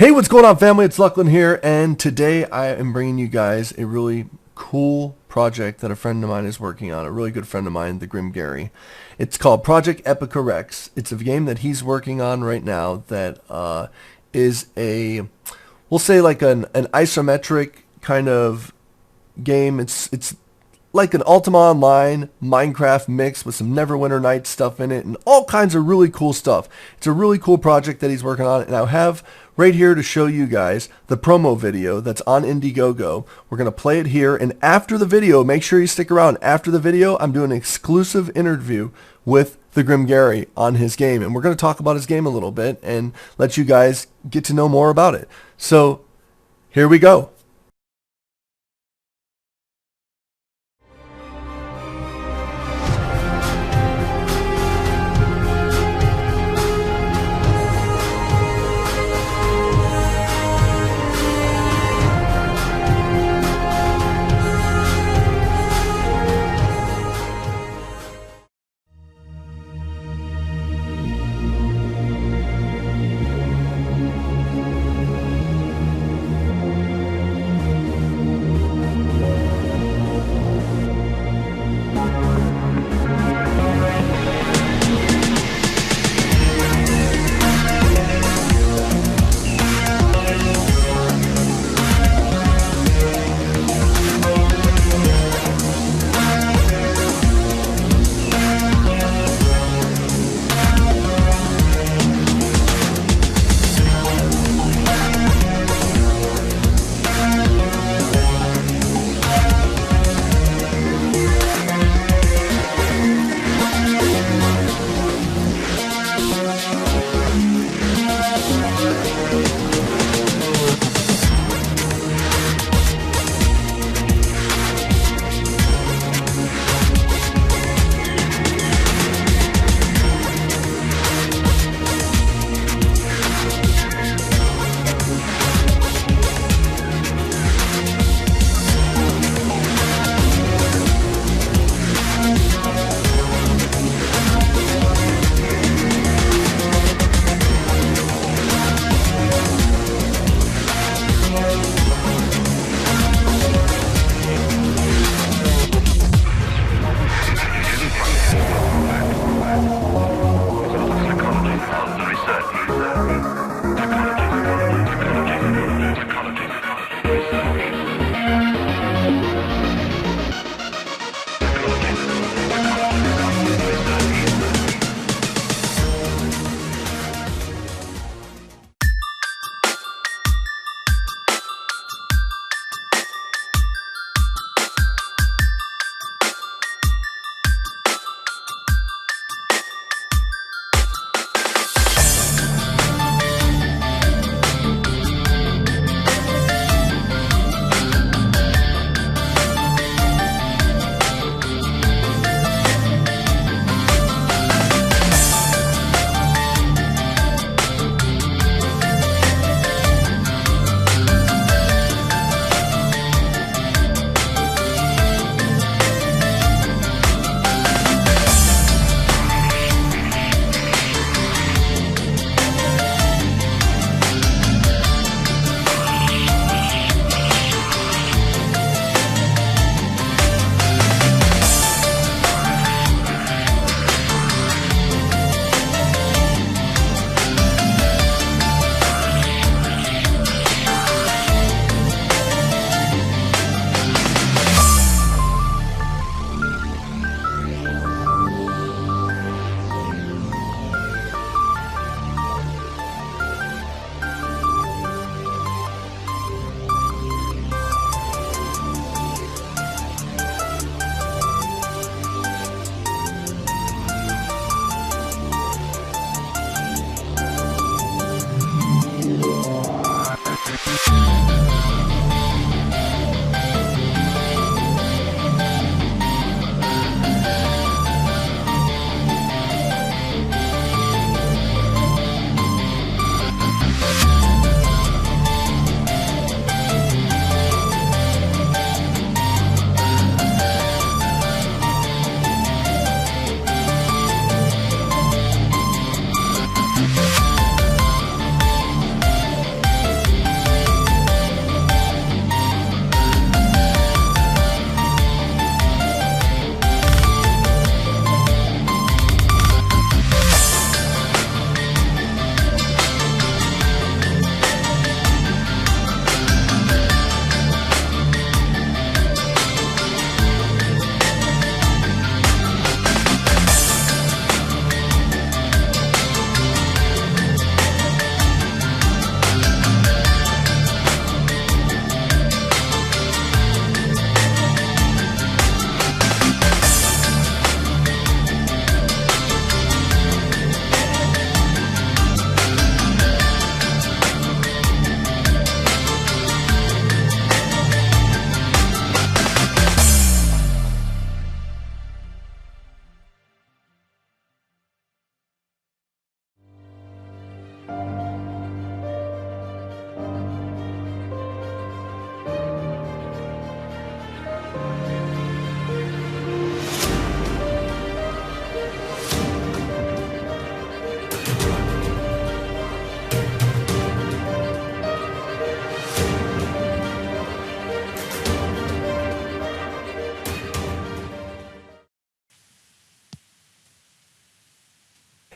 Hey, what's going on, family? It's Luclin here, and today I am bringing you guys a really cool project that a friend of mine is working on, a really good friend of mine, the Grim Gary. It's called Project Epica Rex. It's a game that he's working on right now that is a, we'll say like an isometric kind of game. It's like an Ultima Online Minecraft mix with some Neverwinter Nights stuff in it and all kinds of really cool stuff. It's a really cool project that he's working on, and I have right here to show you guys the promo video that's on Indiegogo. We're going to play it here, and after the video, make sure you stick around. After the video, I'm doing an exclusive interview with the Grim Gary on his game, and we're going to talk about his game a little bit and let you guys get to know more about it. So here we go.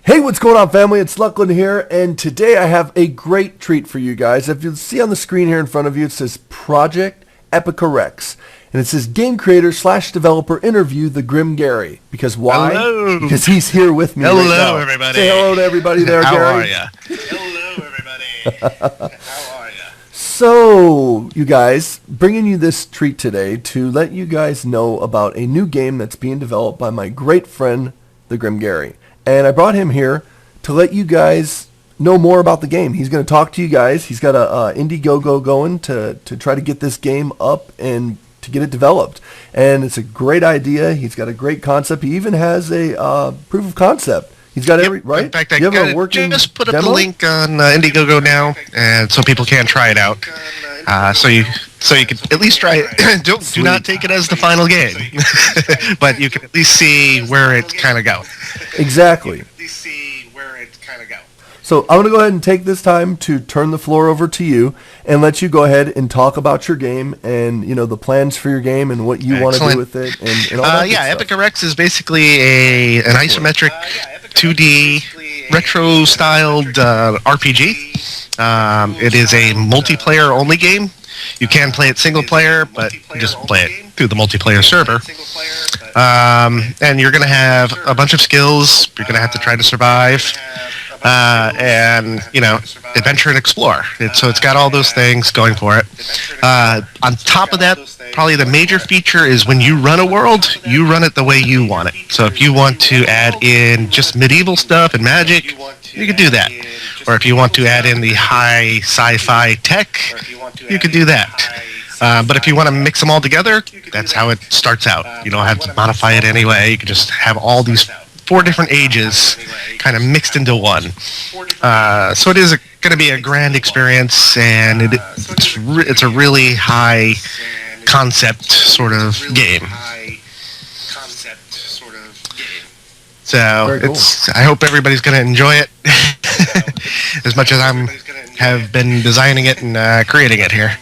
Hey, what's going on, family? It's Luclin here, and today I have a great treat for you guys. If you'll see on the screen here in front of you, it says Project Epica Rex, and it says Game Creator / Developer Interview the Grim Gary. Because why? Hello. Because he's here with me right now. Hello, everybody. Say hello to everybody there, How Gary. How are you? Hello, everybody. How are you? So, you guys, bringing you this treat today to let you guys know about a new game that's being developed by my great friend, the Grim Gary. And I brought him here to let you guys know more about the game. He's going to talk to you guys. He's got a Indiegogo going to try to get this game up and to get it developed. And it's a great idea. He's got a great concept. He even has a proof of concept. He's got every, right? In fact, I just put up the link on Indiegogo now, and so people can try it out. So you can at least try it. Do not take it as the final game, but you can at least see where it's kind of going. Exactly. So I'm going to go ahead and take this time to turn the floor over to you and let you go ahead and talk about your game and, you know, the plans for your game and what you want to do with it and all that yeah, good stuff. Epica Rex is basically an isometric 2D retro-styled RPG. It is a multiplayer-only game. You can play it single-player, but you just play it through the multiplayer server. And you're going to have a bunch of skills. You're going to have to try to survive. And, you know, adventure and explore. So it's got all those things going for it. On top of that, probably the major feature is when you run a world, you run it the way you want it. So if you want to add in just medieval stuff and magic, you can do that. Or if you want to add in the high sci-fi tech, you could do that. But if you want to mix them all together, that's how it starts out. You don't have to modify it anyway. You can just have all these 4 different ages kind of mixed into one. So it is going to be a grand experience, and it's a really high concept sort of game. So I hope everybody's going to enjoy it as much as have been designing it and creating it here.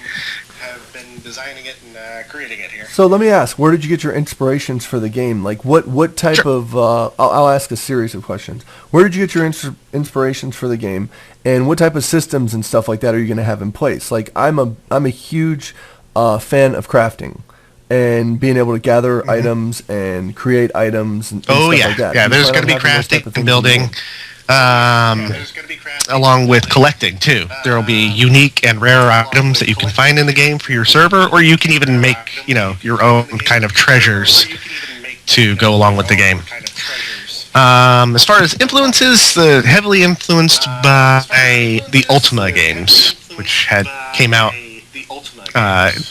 So let me ask, where did you get your inspirations for the game? Like, what type of... I'll ask a series of questions. Where did you get your inspirations for the game, and what type of systems and stuff like that are you going to have in place? Like, I'm a huge fan of crafting and being able to gather items and create items and stuff like that. Yeah, there's going to be crafting and building. Along with collecting too. There will be unique and rare items that you can find in the game for your server, or you can even make, you know, your own kind of treasures to go along with the game. As far as influences, heavily influenced by the Ultima games, which came out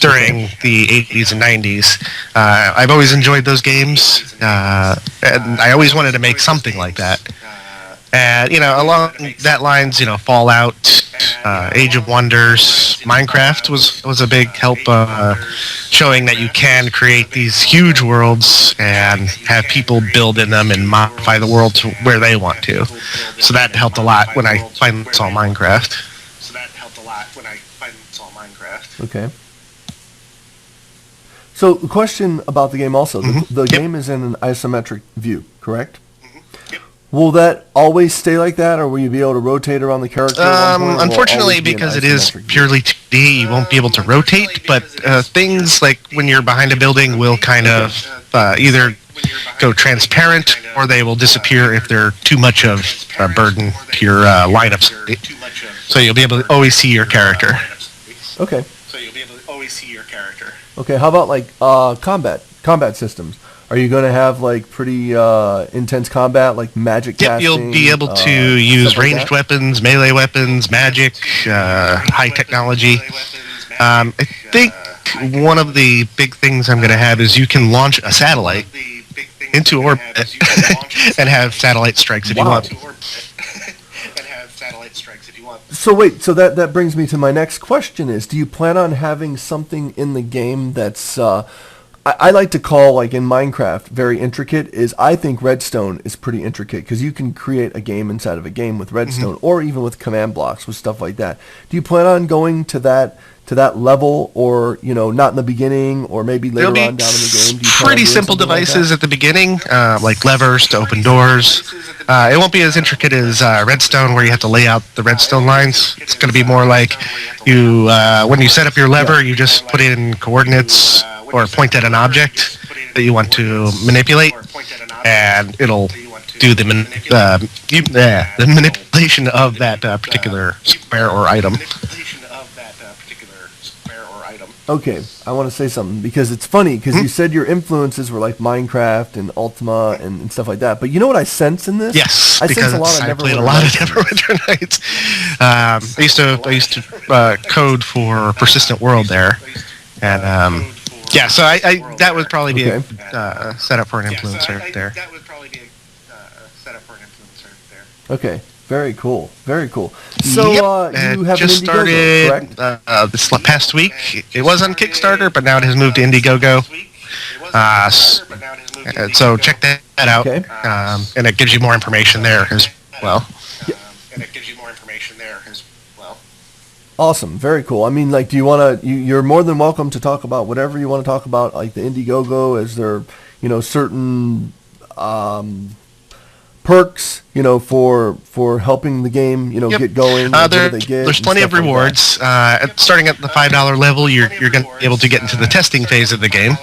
during the 80s and 90s. I've always enjoyed those games, and I always wanted to make something like that. And, you know, along that lines, you know, Fallout, Age of Wonders, Minecraft was a big help showing that you can create these huge worlds and have people build in them and modify the world to where they want to. So that helped a lot when I finally saw Minecraft. Okay. So the question about the game also, the game is in an isometric view, correct? Will that always stay like that, or will you be able to rotate around the character? Unfortunately, because it is purely 2D, you won't be able to rotate, but things like when you're behind a building will kind of either go transparent, or they will disappear if they're too much of a burden to your line of sight. So you'll be able to always see your character. Okay. Okay, how about like combat systems? Are you going to have like pretty intense combat, like magic casting? Yep, you'll be able to use ranged weapons, melee weapons, magic, high technology. I think one of the big things I'm going to have is you can launch a satellite into orbit and have satellite strikes if you want. So wait, so that brings me to my next question is, do you plan on having something in the game that's I like to call, like in Minecraft, very intricate, is I think Redstone is pretty intricate because you can create a game inside of a game with Redstone or even with command blocks with stuff like that. Do you plan on going to that level, or not in the beginning, or maybe later on down in the game? Do you plan on pretty doing simple something like devices that? at the beginning, like levers to open doors. It won't be as intricate as Redstone, where you have to lay out the redstone lines. It's going to be more like you when you set up your lever, you just put in coordinates or point at an object that you want to manipulate, and it'll do the manipulation of that particular square or item. Okay, I want to say something, because it's funny, because you said your influences were like Minecraft and Ultima and stuff like that. But you know what I sense in this? Yes, I because sense a lot of I played a lot of Neverwinter Nights. I used to code for Persistent World there, and yeah, so I that would probably be a setup for an influencer there. Okay. Very cool. Very cool. So you have just an Indiegogo, started this past week. It was on Kickstarter, but now it has moved to Indiegogo. So check that out, Okay. And it gives you more information there as well. Awesome. Very cool. I mean, like, do you want to? You're more than welcome to talk about whatever you want to talk about, like the Indiegogo. Is there, certain perks, for helping the game, get going? What do they get There's plenty of rewards. Starting at the $5 level, you're going to be able to get into the testing phase of the game.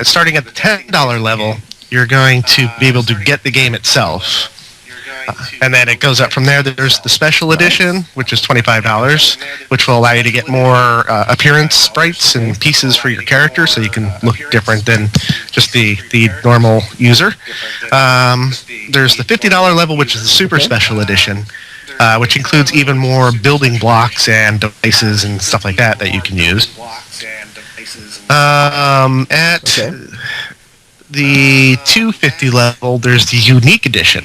Starting at the $10 level, you're going to be able to get the game itself. And then it goes up from there. There's the special edition, which is $25, which will allow you to get more appearance sprites and pieces for your character, so you can look different than just the normal user. There's the $50 level, which is the super special edition, which includes even more building blocks and devices and stuff like that you can use. The $250 level, there's the unique edition.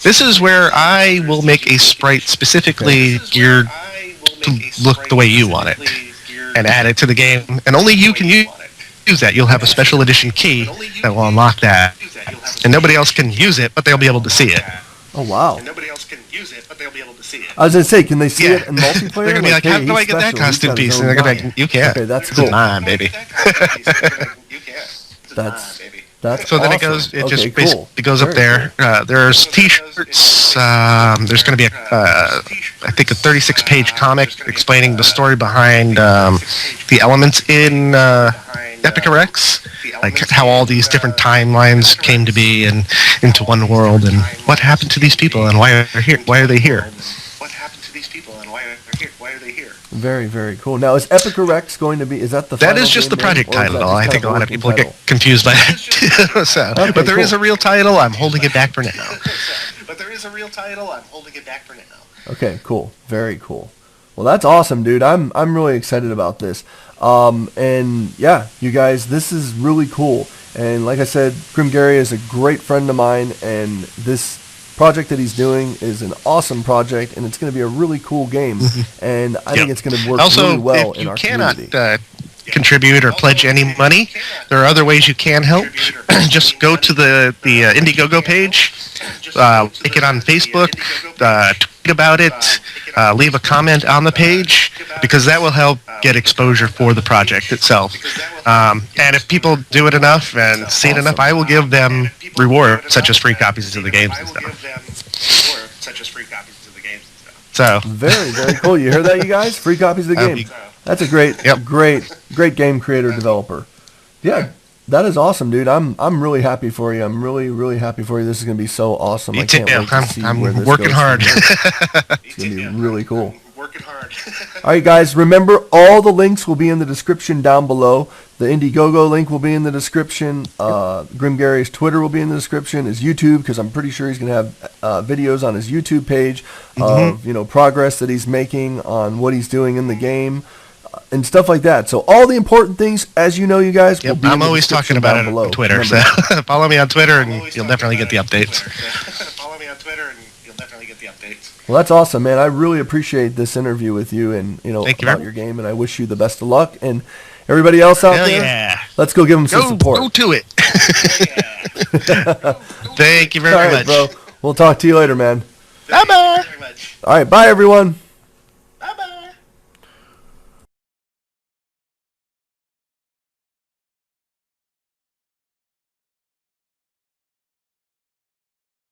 This is where I will make a sprite specifically geared to look the way you want it and add it to the game, and only you can use that. You'll have a special edition key that will unlock that, and nobody else can use it, but they'll be able to see it. Oh, wow. I was going to say, can they see it in multiplayer? They're going to be like, how do I get that costume piece? And they're going to be like, you can't. Okay, that's cool. It's mine, baby. That's so awesome. Then it goes. It just cool. basically goes up there. There's T-shirts. There's going to be I think a 36-page comic explaining the story behind the elements in Epica Rex, like how all these different timelines came to be and into one world, and what happened to these people and why are they here? Very, very cool. Now, is Epica Rex going to be? Is that the? That is just the project title. I think a lot of people get confused by that too. So, okay, but there is cool. a real title. I'm holding it back for now. Okay, cool. Very cool. Well, that's awesome, dude. I'm really excited about this. And yeah, you guys, this is really cool. And like I said, Grim Gary is a great friend of mine, and this project that he's doing is an awesome project, and it's going to be a really cool game. And I think it's going to work really well in our community. Contribute or pledge any money, there are other ways you can help. Just go to the Indiegogo page, like it on Facebook, tweet about it, leave a comment on the page, because that will help get exposure for the project itself. And if people do it enough and see it enough, I will give them rewards such as free copies of the games and stuff. So very, very cool. You hear that, you guys? Free copies of the game. That's a great game creator developer. Yeah, that is awesome, dude. I'm really happy for you. I'm really happy for you. This is gonna be so awesome. I can't wait to see where this working goes hard. It's gonna be really cool. All right, guys. Remember, all the links will be in the description down below. The Indiegogo link will be in the description. Grim Gary's Twitter will be in the description. His YouTube, because I'm pretty sure he's going to have videos on his YouTube page of progress that he's making on what he's doing in the game and stuff like that. So all the important things, as you know, you guys, will be in the always talking about it on Twitter. So follow me on Twitter, and you'll definitely get the updates. Well, that's awesome, man. I really appreciate this interview with you, and Thank you, about your game, and I wish you the best of luck. And everybody else out there, Let's go give them some support. Go to it. Thank you very much. Bro. We'll talk to you later, man. Bye-bye. All right, bye, everyone.